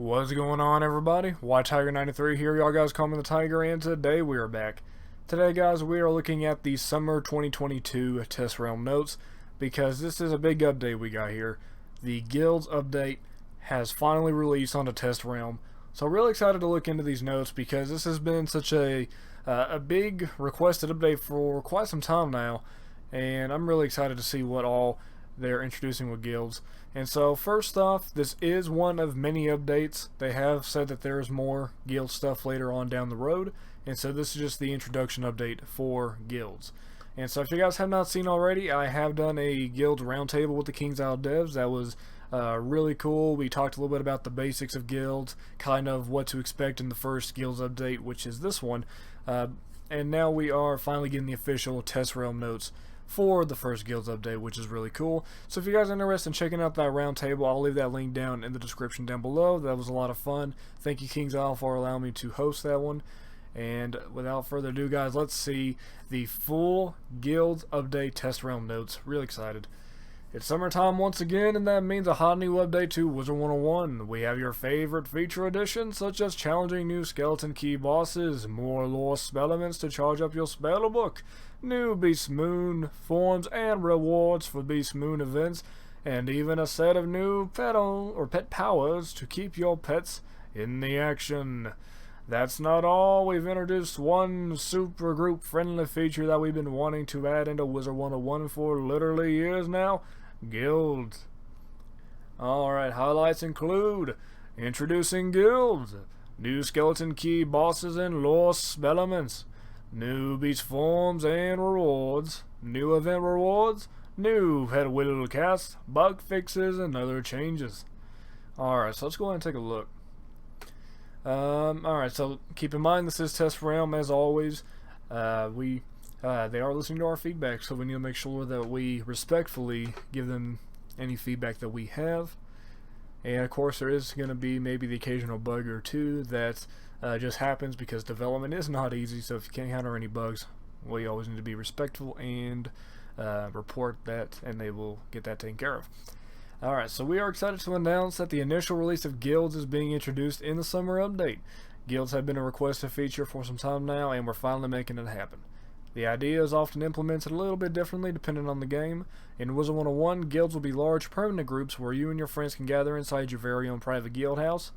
What's going on, everybody? White Tiger 93 here. Y'all guys call me the Tiger, and today we are back. Today, guys, we are looking at the summer 2022 test realm notes because this is a big update we got here. The Guilds update has finally released on the test realm, so really excited to look into these notes because this has been such a big requested update for quite some time now, and I'm really excited to see what all they're introducing with guilds. And so first off, this is one of many updates. They have said that there's more guild stuff later on down the road, and so this is just the introduction update for guilds. And so if you guys have not seen already, I have done a guild roundtable with the King's Isle devs. That was really cool. We talked a little bit about the basics of guilds, kind of what to expect in the first guilds update, which is this one. And now we are finally getting the official test realm notes for the first guilds update, which is really cool. So if you guys are interested in checking out that roundtable, I'll leave that link down in the description down below. That was a lot of fun. Thank you, King's Isle, for allowing me to host that one. And without further ado, guys, let's see the full guilds update test realm notes. Really excited. It's summertime once again, and that means a hot new update to Wizard101. We have your favorite feature additions, such as challenging new skeleton key bosses, more lore spell elements to charge up your spell book, new Beast Moon forms and rewards for Beast Moon events, and even a set of new pet powers to keep your pets in the action. That's not all. We've introduced one super group friendly feature that we've been wanting to add into Wizard101 for literally years now: guilds. Alright, highlights include introducing guilds, new skeleton key bosses and lore spell elements, new beast forms and rewards, new event rewards, new pet will cast, bug fixes, and other changes. Alright, so let's go ahead and take a look. Alright, so keep in mind this is test realm as always. They are listening to our feedback, so we need to make sure that we respectfully give them any feedback that we have. And of course there is going to be maybe the occasional bug or two that just happens because development is not easy, so if you can't encounter any bugs, we always need to be respectful and report that, and they will get that taken care of. Alright, so we are excited to announce that the initial release of guilds is being introduced in the summer update. Guilds have been a requested feature for some time now, and we're finally making it happen. The idea is often implemented a little bit differently depending on the game. In Wizard101, guilds will be large permanent groups where you and your friends can gather inside your very own private guild house.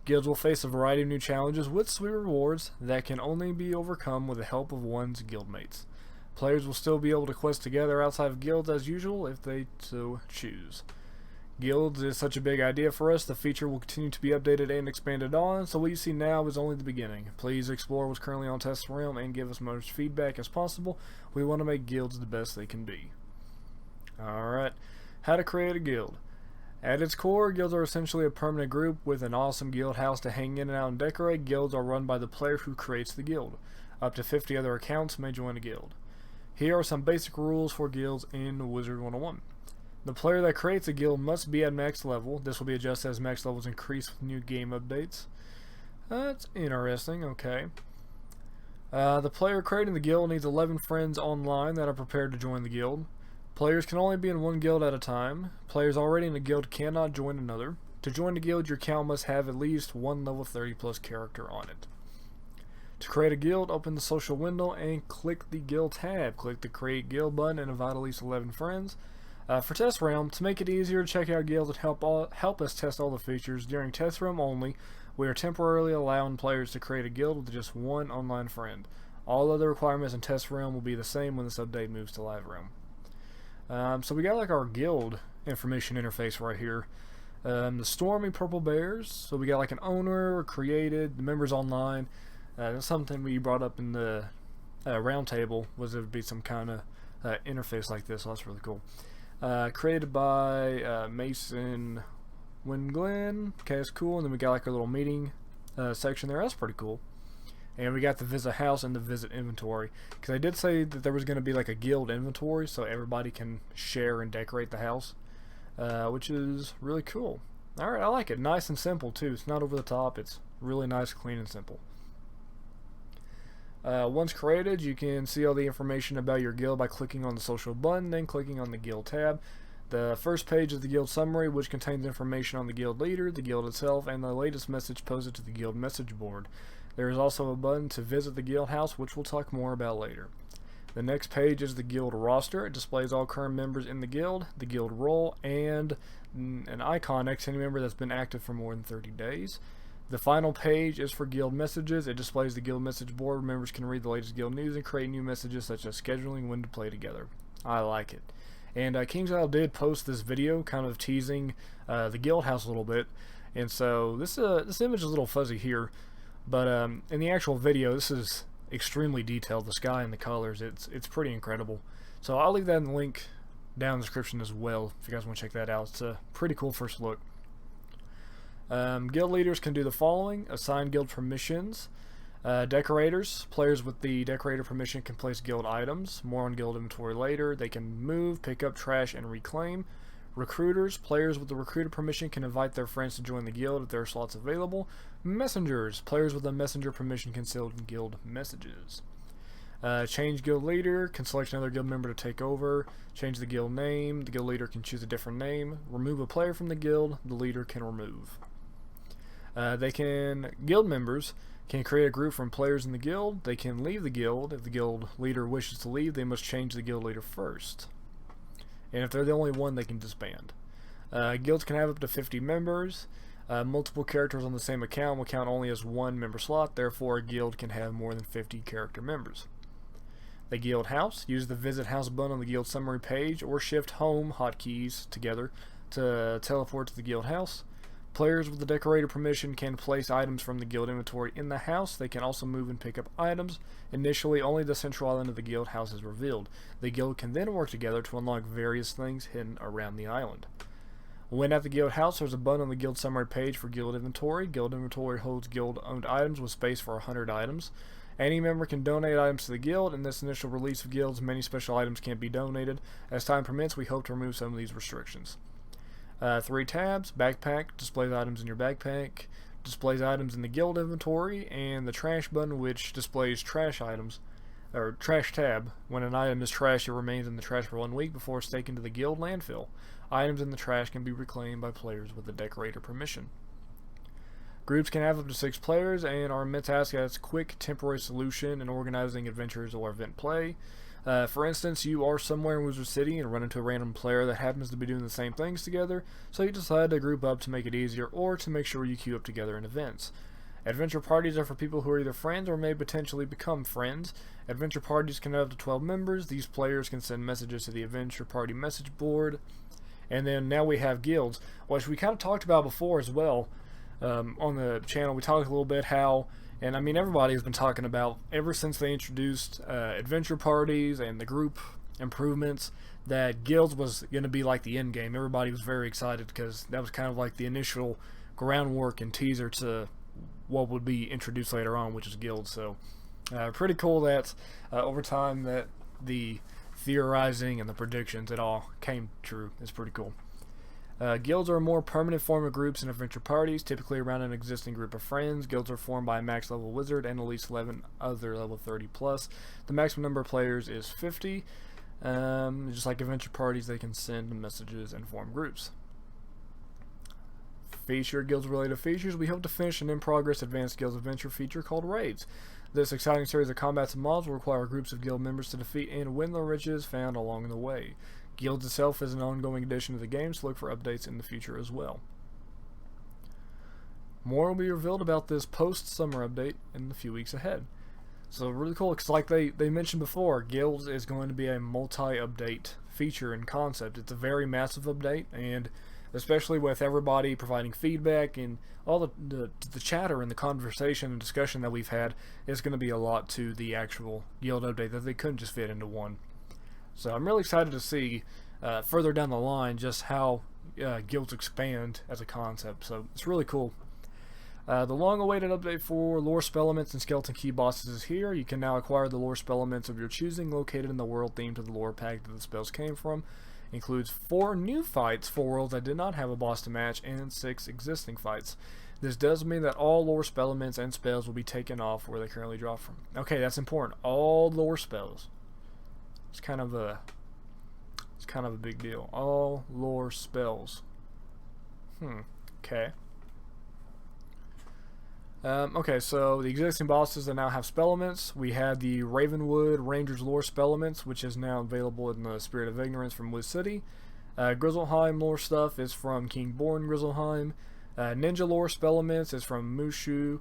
Guilds will face a variety of new challenges with sweet rewards that can only be overcome with the help of one's guildmates. Players will still be able to quest together outside of guilds as usual if they so choose. Guilds is such a big idea for us. The feature will continue to be updated and expanded on, so what you see now is only the beginning. Please explore what's currently on test realm and give us as much feedback as possible. We want to make guilds the best they can be. Alright, how to create a guild. At its core, guilds are essentially a permanent group with an awesome guild house to hang in and out and decorate. Guilds are run by the player who creates the guild. Up to 50 other accounts may join a guild. Here are some basic rules for guilds in Wizard101. The player that creates a guild must be at max level. This will be adjusted as max levels increase with new game updates. That's interesting, okay. The player creating the guild needs 11 friends online that are prepared to join the guild. Players can only be in one guild at a time. Players already in a guild cannot join another. To join the guild, your account must have at least one level 30 plus character on it. To create a guild, open the social window and click the guild tab. Click the create guild button and invite at least 11 friends. For test realm, to make it easier to check out guilds and help us test all the features, during test realm only, we are temporarily allowing players to create a guild with just one online friend. All other requirements in test realm will be the same when this update moves to live realm. So we got like our guild information interface right here. The Stormy Purple Bears, so we got like an owner, created, the members online. That's something we brought up in the round table, was there would be some kind of interface like this, so that's really cool. Created by Mason Winglen. Okay, that's cool. And then we got like a little meeting section there. That's pretty cool. And we got the visit house and the visit inventory, because I did say that there was going to be like a guild inventory so everybody can share and decorate the house, which is really cool. Alright, I like it. Nice and simple too. It's not over the top. It's really nice, clean, and simple. Once created, you can see all the information about your guild by clicking on the social button, then clicking on the guild tab. The first page is the guild summary, which contains information on the guild leader, the guild itself, and the latest message posted to the guild message board. There is also a button to visit the guild house, which we'll talk more about later. The next page is the guild roster. It displays all current members in the guild role, and an icon next to any member that's been active for more than 30 days. The final page is for guild messages. It displays the guild message board where members can read the latest guild news and create new messages such as scheduling when to play together. I like it. And KingsIsle did post this video kind of teasing the guild house a little bit, and so this image is a little fuzzy here, but in the actual video this is extremely detailed. The sky and the colors, it's pretty incredible. So I'll leave that in the link down in the description as well if you guys want to check that out. It's a pretty cool first look. Guild leaders can do the following: assign guild permissions. Decorators, players with the decorator permission can place guild items. More on guild inventory later. They can move, pick up trash, and reclaim. Recruiters, players with the recruiter permission can invite their friends to join the guild if there are slots available. Messengers, players with the messenger permission can send guild messages. Change guild leader, can select another guild member to take over. Change the guild name, the guild leader can choose a different name. Remove a player from the guild, the leader can remove. Guild members can create a group from players in the guild. They can leave the guild. If the guild leader wishes to leave, they must change the guild leader first. And if they're the only one, they can disband. Guilds can have up to 50 members. Multiple characters on the same account will count only as one member slot. Therefore, a guild can have more than 50 character members. The guild house. Use the visit house button on the guild summary page or shift home hotkeys together to teleport to the guild house. Players with the decorator permission can place items from the guild inventory in the house. They can also move and pick up items. Initially, only the central island of the guild house is revealed. The guild can then work together to unlock various things hidden around the island. When at the guild house, there's a button on the guild summary page for guild inventory. Guild inventory holds guild-owned items with space for 100 items. Any member can donate items to the guild. In this initial release of guilds, many special items can be donated. As time permits, we hope to remove some of these restrictions. 3 tabs. Backpack displays items in your backpack, displays items in the guild inventory, and the trash button, which displays trash items, or trash tab. When an item is trash, it remains in the trash for 1 week before it's taken to the guild landfill. Items in the trash can be reclaimed by players with the decorator permission. Groups can have up to 6 players and are meant to ask as quick temporary solution in organizing adventures or event play. For instance, you are somewhere in Wizard City and run into a random player that happens to be doing the same things together, so you decide to group up to make it easier or to make sure you queue up together in events. Adventure parties are for people who are either friends or may potentially become friends. Adventure parties can have up to 12 members. These players can send messages to the adventure party message board. And then now we have guilds, which we kind of talked about before as well. On the channel, we talked a little bit how, and I mean everybody has been talking about ever since they introduced adventure parties and the group improvements, that guilds was going to be like the end game. Everybody was very excited because that was kind of like the initial groundwork and teaser to what would be introduced later on, which is guilds. So pretty cool that over time that the theorizing and the predictions, it all came true. It's pretty cool. Guilds are a more permanent form of groups in adventure parties, typically around an existing group of friends. Guilds are formed by a max level wizard and at least 11 other level 30 plus. The maximum number of players is 50. Just like adventure parties, they can send messages and form groups. Feature guilds related features. We hope to finish an in-progress advanced guilds adventure feature called raids. This exciting series of combats and mobs will require groups of guild members to defeat and win the riches found along the way. Guilds itself is an ongoing addition to the game, so look for updates in the future as well. More will be revealed about this post-summer update in the few weeks ahead. So really cool, because like they mentioned before, Guilds is going to be a multi-update feature and concept. It's a very massive update, and especially with everybody providing feedback and all the chatter and the conversation and discussion that we've had, it's going to be a lot to the actual Guild update that they couldn't just fit into one. So I'm really excited to see further down the line just how guilds expand as a concept. So it's really cool. The long-awaited update for lore spell elements and skeleton key bosses is here. You can now acquire the lore spell elements of your choosing located in the world themed to the lore pack that the spells came from. Includes 4 new fights for worlds that did not have a boss to match and 6 existing fights. This does mean that all lore spell elements and spells will be taken off where they currently drop from. Okay, that's important. All lore spells. It's kind of It's kind of a big deal. All lore spells. Okay. Okay, so the existing bosses that now have spell elements. We had the Ravenwood Rangers lore spell elements, which is now available in the Spirit of Ignorance from Wiz City. Grizzleheim lore stuff is from Kingborn Grizzleheim. Ninja lore spell elements is from Mushu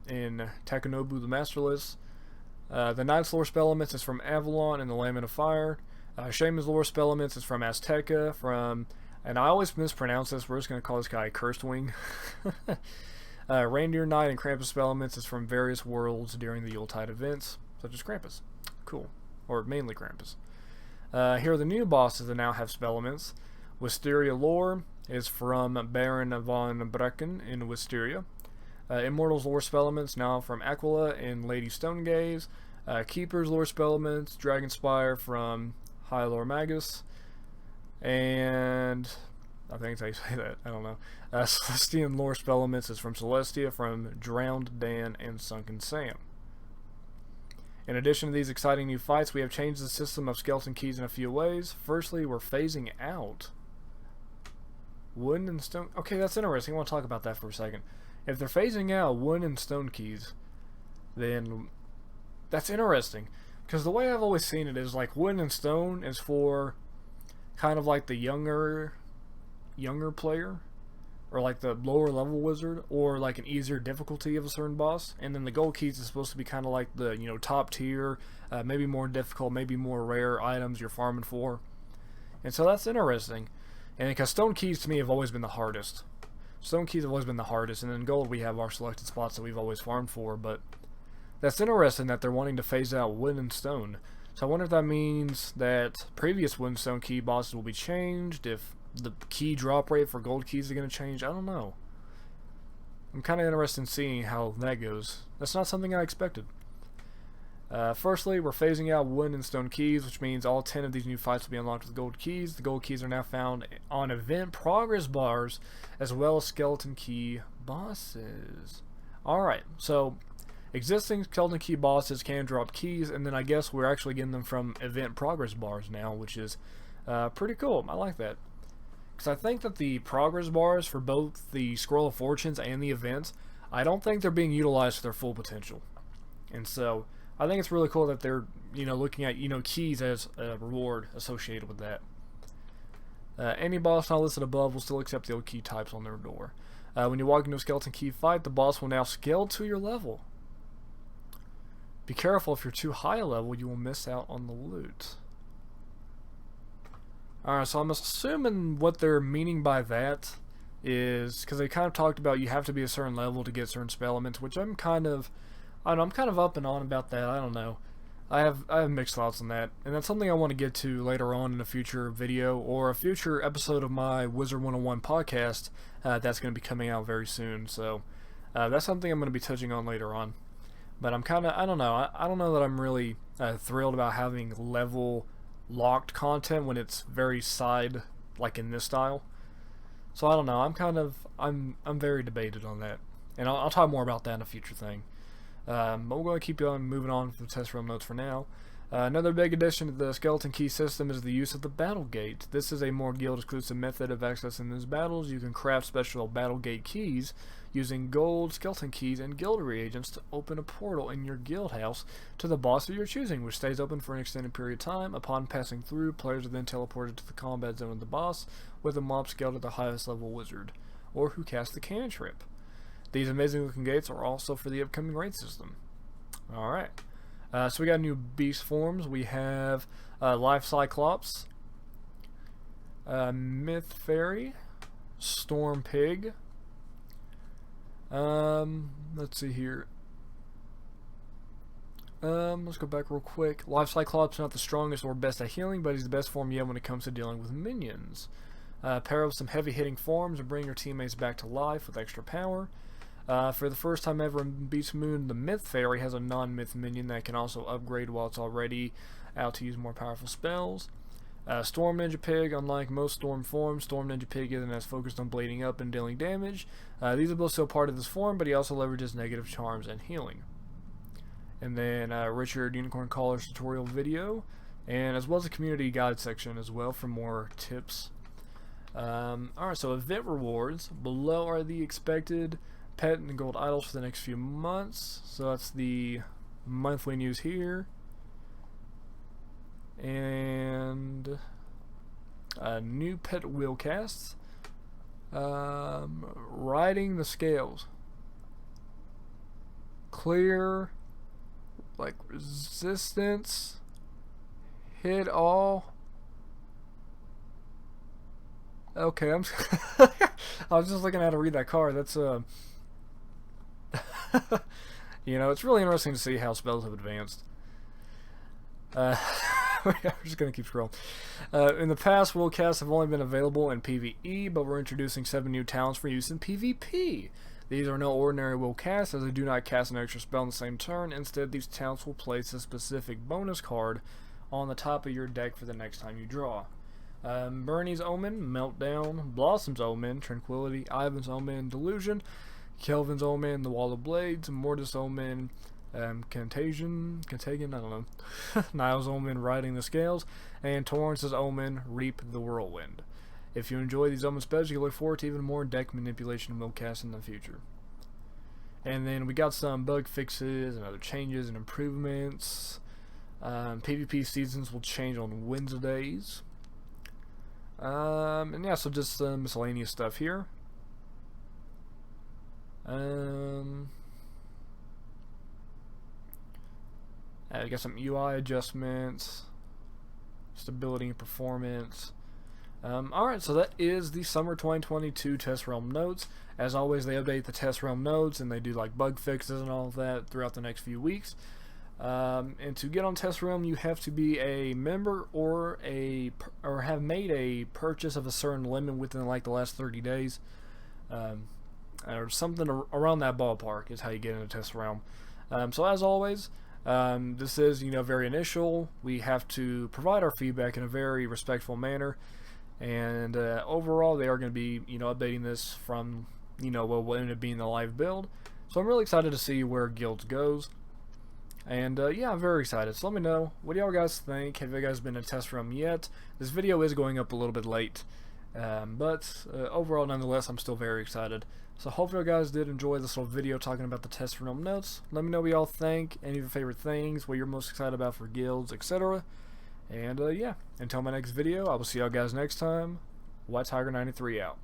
in Takanobu the Masterless. The Knight's lore spell elements is from Avalon and the Lament of Fire. Shaman's lore spell elements is from Azteca, and I always mispronounce this, we're just going to call this guy Cursed Wing. Reindeer Knight and Krampus spell elements is from various worlds during the Yuletide events, such as Krampus. Cool. Or mainly Krampus. Here are the new bosses that now have spell elements. Wisteria lore is from Baron von Brecken in Wisteria. Immortals lore spell elements now from Aquila and Lady Stonegaze. Keeper's lore spell elements, Dragonspire from Hylor Magus. And I think that's how you say that. I don't know. Celestian lore spell elements is from Celestia, from Drowned Dan, and Sunken Sam. In addition to these exciting new fights, we have changed the system of skeleton keys in a few ways. Firstly, we're phasing out wooden and stone. Okay, that's interesting. I want to talk about that for a second. If they're phasing out wooden and stone keys, then that's interesting. Because the way I've always seen it is like wooden and stone is for kind of like the younger player, or like the lower level wizard, or like an easier difficulty of a certain boss, and then the gold keys is supposed to be kind of like the top tier, maybe more difficult, maybe more rare items you're farming for. And so that's interesting. And because stone keys to me have always been the hardest. Stone keys have always been the hardest, and in gold we have our selected spots that we've always farmed for, but that's interesting that they're wanting to phase out wood and stone. So I wonder if that means that previous wood and stone key bosses will be changed, if the key drop rate for gold keys are going to change. I don't know. I'm kind of interested in seeing how that goes. That's not something I expected. Firstly, we're phasing out wood and stone keys, which means all 10 of these new fights will be unlocked with gold keys. The gold keys are now found on event progress bars, as well as skeleton key bosses. Alright, so existing skeleton key bosses can drop keys, and then I guess we're actually getting them from event progress bars now, which is pretty cool. I like that. Because I think that the progress bars for both the Scroll of Fortunes and the events, I don't think they're being utilized to their full potential. And so I think it's really cool that they're looking at keys as a reward associated with that. Any boss not listed above will still accept the old key types on their door. When you walk into a skeleton key fight, the boss will now scale to your level. Be careful, if you're too high a level, you will miss out on the loot. Alright, so I'm assuming what they're meaning by that is, because they kind of talked about you have to be a certain level to get certain spell elements, which I'm kind of up and on about that. I don't know. I have mixed thoughts on that, and that's something I want to get to later on in a future video or a future episode of my Wizard101 podcast that's going to be coming out very soon. So that's something I'm going to be touching on later on. But I'm kind of, I don't know. I don't know that I'm really thrilled about having level locked content when it's very side, like in this style. So I don't know. I'm very debated on that, and I'll talk more about that in a future thing. But we're going to keep on moving on with the test realm notes for now. Another big addition to the skeleton key system is the use of the battle gate. This is a more guild exclusive method of accessing these battles. You can craft special battle gate keys using gold, skeleton keys, and guild reagents to open a portal in your guild house to the boss of your choosing, which stays open for an extended period of time. Upon passing through, players are then teleported to the combat zone of the boss with a mob scaled to the highest level wizard, or who casts the cantrip. These amazing looking gates are also for the upcoming raid system. Alright, so we got new beast forms. We have Life Cyclops, Myth Fairy, Storm Pig. Let's see here. Let's go back real quick. Life Cyclops not the strongest or best at healing, but he's the best form yet when it comes to dealing with minions. Pair up some heavy hitting forms and bring your teammates back to life with extra power. For the first time ever in Beast Moon, the Myth Fairy has a non-myth minion that can also upgrade while it's already out to use more powerful spells. Storm Ninja Pig, unlike most Storm forms, Storm Ninja Pig isn't as focused on blading up and dealing damage. These are both still part of this form, but he also leverages negative charms and healing. And then Richard Unicorn Caller's tutorial video and as well as a community guide section as well for more tips. Alright, so event rewards. Below are the expected pet and gold idols for the next few months. So that's the monthly news here. And new pet wheel casts. Riding the scales. Clear, like resistance, hit all. Okay, I was just looking at how to read that card. That's you know, it's really interesting to see how spells have advanced. We're just gonna keep scrolling. In the past, wheel casts have only been available in PvE, but we're introducing 7 new talents for use in PvP. These are no ordinary will casts, as they do not cast an extra spell in the same turn. Instead, these talents will place a specific bonus card on the top of your deck for the next time you draw. Bernie's Omen, Meltdown, Blossom's Omen, Tranquility, Ivan's Omen, Delusion, Kelvin's Omen, The Wall of Blades, Mortis Omen, Contagion, I don't know, Niall's Omen, Riding the Scales, and Torrance's Omen, Reap the Whirlwind. If you enjoy these Omen spells, you can look forward to even more deck manipulation and will cast in the future. And then we got some bug fixes and other changes and improvements. PvP seasons will change on Wednesdays. And yeah, so just some miscellaneous stuff here. We got some UI adjustments, stability and performance. Alright, so that is the Summer 2022 Test Realm notes. As always, they update the Test Realm notes and they do like bug fixes and all of that throughout the next few weeks. And to get on Test Realm, you have to be a member or have made a purchase of a certain limit within like the last 30 days. Or something around that ballpark is how you get into Test Realm. So as always, this is, you know, very initial. We have to provide our feedback in a very respectful manner, and overall they are going to be, you know, updating this from, you know, what will end up being the live build. So I'm really excited to see where Guilds goes, and yeah, I'm very excited. So let me know, what do y'all guys think? Have you guys been to Test Realm yet? This video is going up a little bit late, but overall nonetheless I'm still very excited. So hopefully you guys did enjoy this little video talking about the Test Realm notes. Let me know what y'all think, any of your favorite things, what you're most excited about for guilds, etc. And yeah, until my next video, I will see y'all guys next time. White Tiger 93 out.